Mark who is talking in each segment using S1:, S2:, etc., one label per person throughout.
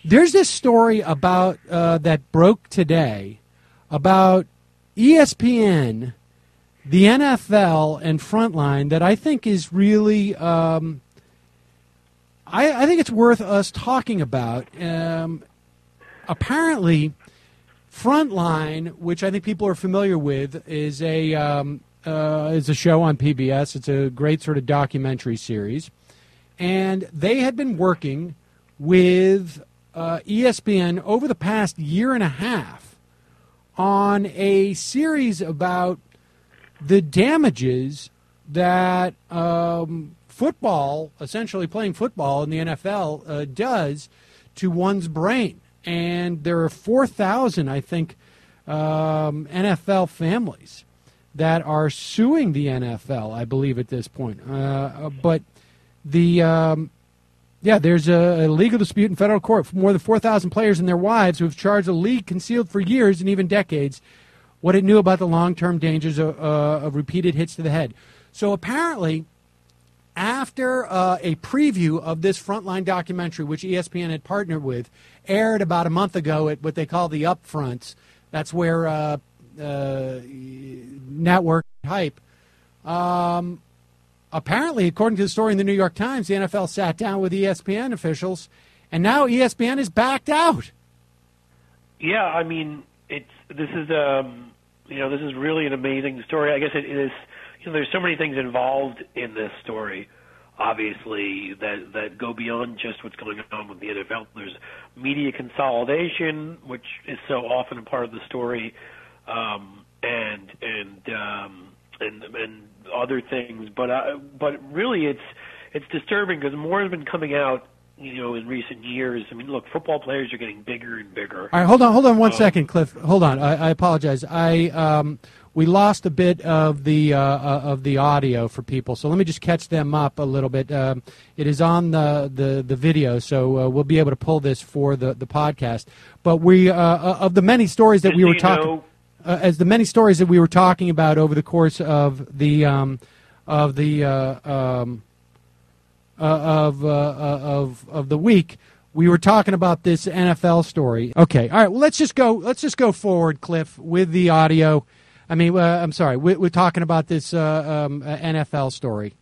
S1: There's this story about that broke today about ESPN, the NFL, and Frontline that I think is really I think it's worth us talking about. Apparently, Frontline, which I think people are familiar with, is a show on PBS. It's a great sort of documentary series. And they had been working with ESPN over the past year and a half on a series about the damages that football, essentially playing football in the NFL, does to one's brain. And there are 4,000, I think, NFL families that are suing the NFL, I believe, at this point. But there's a legal dispute in federal court for more than 4,000 players and their wives who have charged the league concealed for years and even decades what it knew about the long-term dangers of repeated hits to the head. So apparently, after a preview of this Frontline documentary, which ESPN had partnered with, aired about a month ago at what they call the Upfronts, that's where network hype. Apparently, according to the story in the New York Times, the NFL sat down with ESPN officials, and now ESPN is backed out.
S2: Yeah, I mean, this is really an amazing story. I guess it is. There's so many things involved in this story, obviously, that go beyond just what's going on with the NFL. There's media consolidation, which is so often a part of the story, and other things. But really, it's disturbing because more has been coming out, in recent years. I mean, look, football players are getting bigger and bigger.
S1: All right, hold on 1 second, Cliff. Hold on. I apologize. We lost a bit of the audio for people, so let me just catch them up a little bit. It is on the video, so we'll be able to pull this for the podcast. But we of the many stories that we were talking, as the many stories that we were talking about over the course of the week. We were talking about this NFL story. Okay, all right. Well, let's just go forward, Cliff, with the audio. I mean, I'm sorry. We're talking about this NFL story.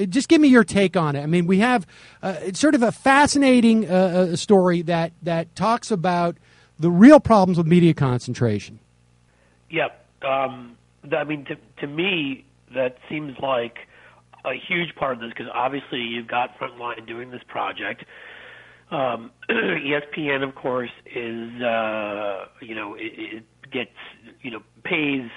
S1: Just give me your take on it. I mean, we have it's sort of a fascinating story that talks about the real problems with media concentration.
S2: Yep. I mean, to me, that seems like a huge part of this because obviously you've got Frontline doing this project. ESPN, of course, is it gets pays.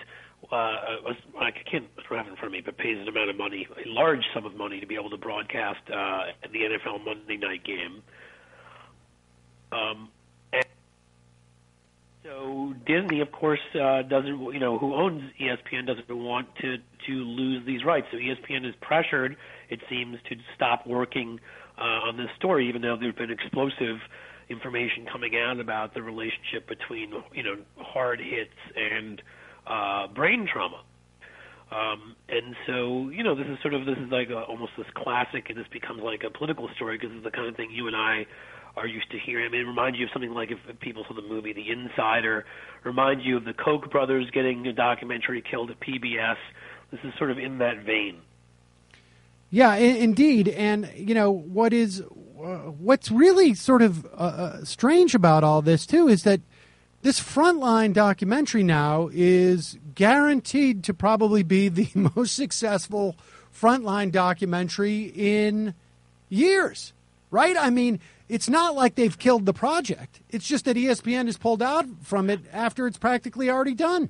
S2: I don't have it in front of me, but pays an amount of money, a large sum of money, to be able to broadcast the NFL Monday night game. And so Disney, of course, doesn't. Who owns ESPN doesn't want to lose these rights. So ESPN is pressured, it seems, to stop working on this story, even though there's been explosive information coming out about the relationship between hard hits and brain trauma. And so this is like almost this classic, and this becomes like a political story because it's the kind of thing you and I are used to hearing. I mean, it reminds you of something like if people saw the movie The Insider, reminds you of the Koch brothers getting a documentary killed at PBS. This is sort of in that vein.
S1: Yeah, indeed. And what's really sort of strange about all this too is that this Frontline documentary now is guaranteed to probably be the most successful Frontline documentary in years, right? I mean, it's not like they've killed the project. It's just that ESPN has pulled out from it after it's practically already done.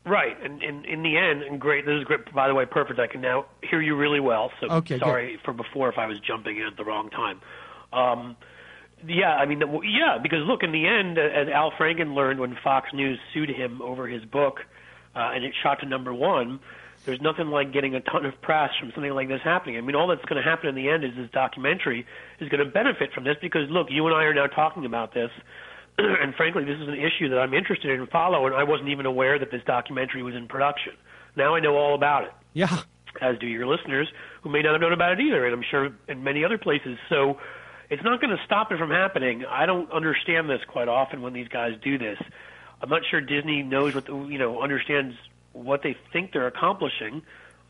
S2: Right, and in the end, and great, this is great, by the way, perfect. I can now hear you really well, so
S1: okay,
S2: sorry for before if I was jumping in at the wrong time. Because look, in the end, as Al Franken learned when Fox News sued him over his book, and it shot to #1, there's nothing like getting a ton of press from something like this happening. I mean, all that's going to happen in the end is this documentary is going to benefit from this because, look, you and I are now talking about this, and frankly, this is an issue that I'm interested in following. I wasn't even aware that this documentary was in production. Now I know all about it.
S1: Yeah.
S2: As do your listeners, who may not have known about it either, and I'm sure in many other places. So it's not going to stop it from happening. I don't understand this quite often when these guys do this. I'm not sure Disney knows understands what they think they're accomplishing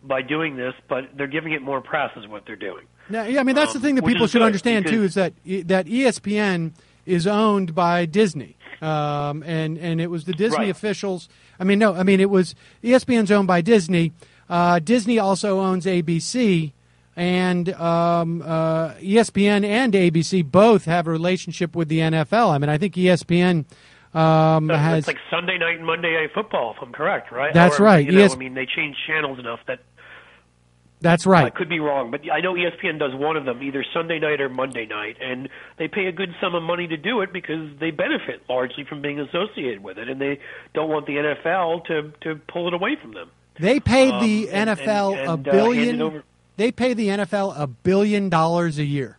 S2: by doing this, but they're giving it more press is what they're doing.
S1: Now, yeah, I mean, that's the thing that people should understand, too, is that ESPN is owned by Disney. And it was the Disney officials. It was ESPN's owned by Disney. Disney also owns ABC, and ESPN and ABC both have a relationship with the NFL. I mean, I think ESPN has...
S2: It's like Sunday night and Monday night football, if I'm correct, right?
S1: That's right.
S2: They changed channels enough that...
S1: That's right.
S2: I could be wrong, but I know ESPN does one of them, either Sunday night or Monday night, and they pay a good sum of money to do it because they benefit largely from being associated with it, and they don't want the NFL to pull it away from them.
S1: They pay the NFL $1 billion. They pay the NFL $1 billion a year.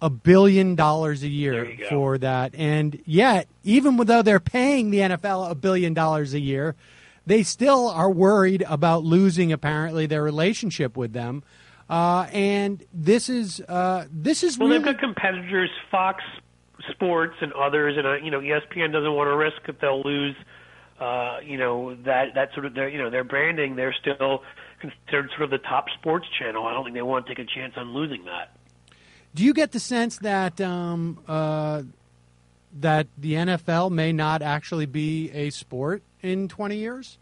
S1: $1 billion a year for that, and yet, even though they're paying the NFL $1 billion a year, they still are worried about losing, apparently, their relationship with them, and this is
S2: well,
S1: really...
S2: they've got competitors, Fox Sports and others, and ESPN doesn't want to risk if they'll lose, that sort of their branding. They're still considered sort of the top sports channel. I don't think they want to take a chance on losing that.
S1: Do you get the sense that that the NFL may not actually be a sport in 20 years?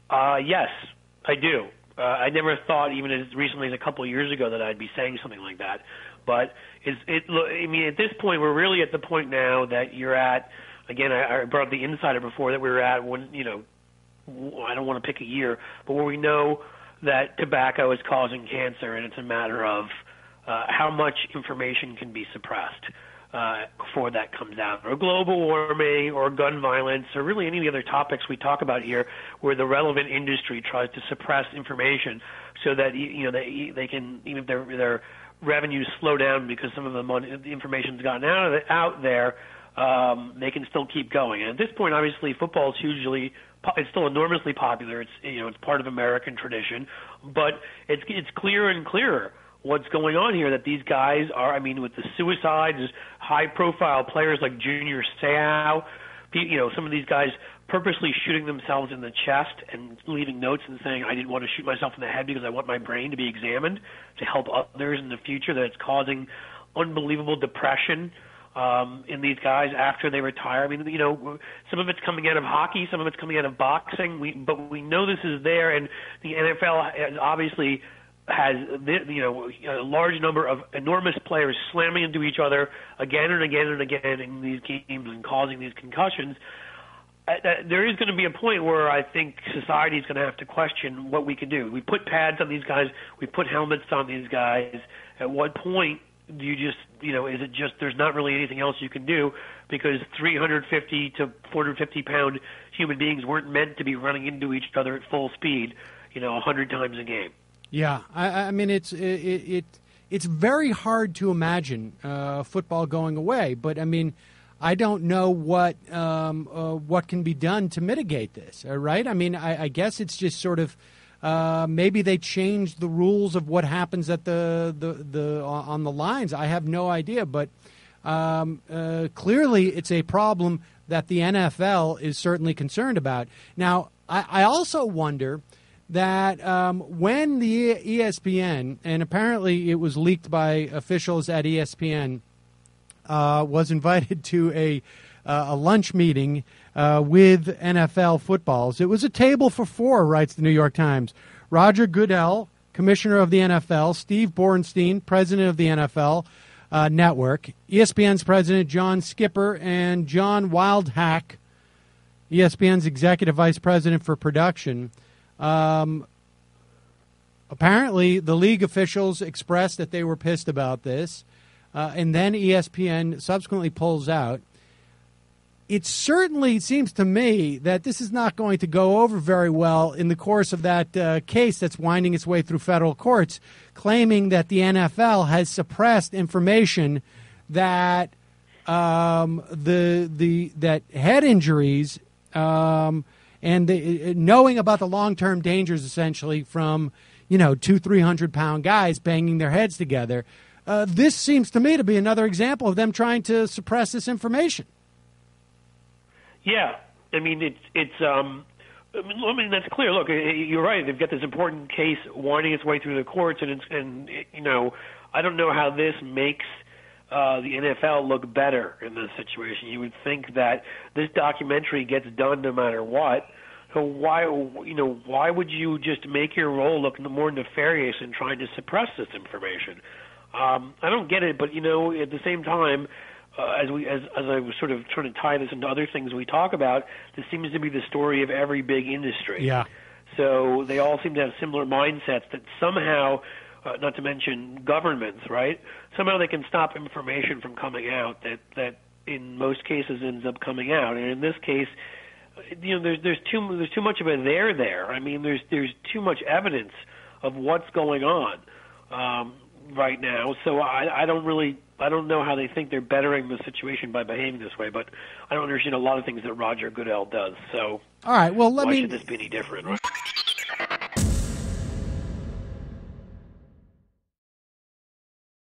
S2: Yes, I do. I never thought, even as recently as a couple of years ago, that I'd be saying something like that. But at this point, we're really at the point now that you're at. Again, I brought up the insider before, that we were at when, I don't want to pick a year, but where we know that tobacco is causing cancer, and it's a matter of how much information can be suppressed before that comes out, or global warming, or gun violence, or really any of the other topics we talk about here, where the relevant industry tries to suppress information so that they can, even if their revenues slow down because some of the information's gotten out there, they can still keep going. And at this point, obviously, football is it's still enormously popular. It's part of American tradition, but it's clearer and clearer what's going on here, that these guys are, with the suicides, high-profile players like Junior Seau, some of these guys purposely shooting themselves in the chest and leaving notes and saying, I didn't want to shoot myself in the head because I want my brain to be examined to help others in the future, that it's causing unbelievable depression in these guys after they retire. Some of it's coming out of hockey, some of it's coming out of boxing, but we know this is there, and the NFL obviously has a large number of enormous players slamming into each other again and again and again in these games and causing these concussions. There is going to be a point where I think society is going to have to question what we can do. We put pads on these guys, we put helmets on these guys. At what point do you just, is it just there's not really anything else you can do, because 350 to 450 pound human beings weren't meant to be running into each other at full speed, 100 times a game.
S1: Yeah, it's very hard to imagine football going away, but I don't know what can be done to mitigate this. Right? I guess it's just sort of maybe they changed the rules of what happens at the on the lines. I have no idea, but clearly it's a problem that the NFL is certainly concerned about. Now, I also wonder that when the ESPN, and apparently it was leaked by officials at ESPN, was invited to a lunch meeting with NFL footballs. It was a table for four, writes the New York Times. Roger Goodell, commissioner of the NFL, Steve Bornstein, president of the NFL Network, ESPN's president John Skipper, and John Wildhack, ESPN's executive vice president for production. Apparently, the league officials expressed that they were pissed about this, and then ESPN subsequently pulls out. It certainly seems to me that this is not going to go over very well in the course of that case that's winding its way through federal courts, claiming that the NFL has suppressed information that that head injuries and knowing about the long-term dangers, essentially, from 200-300-pound guys banging their heads together. this seems to me to be another example of them trying to suppress this information.
S2: Yeah, I mean that's clear. Look, you're right. They've got this important case winding its way through the courts, and I don't know how this makes the NFL look better in this situation. You would think that this documentary gets done no matter what. So why would you just make your role look more nefarious in trying to suppress this information? I don't get it, but at the same time, as I was sort of trying to tie this into other things we talk about, this seems to be the story of every big industry.
S1: Yeah.
S2: So they all seem to have similar mindsets that somehow, not to mention governments, right? Somehow they can stop information from coming out that in most cases ends up coming out, and in this case, there's too much of a there. I mean, there's too much evidence of what's going on right now. So I don't know how they think they're bettering the situation by behaving this way, but I don't understand a lot of things that Roger Goodell does. So
S1: all right, well,
S2: why should this be any different? Right?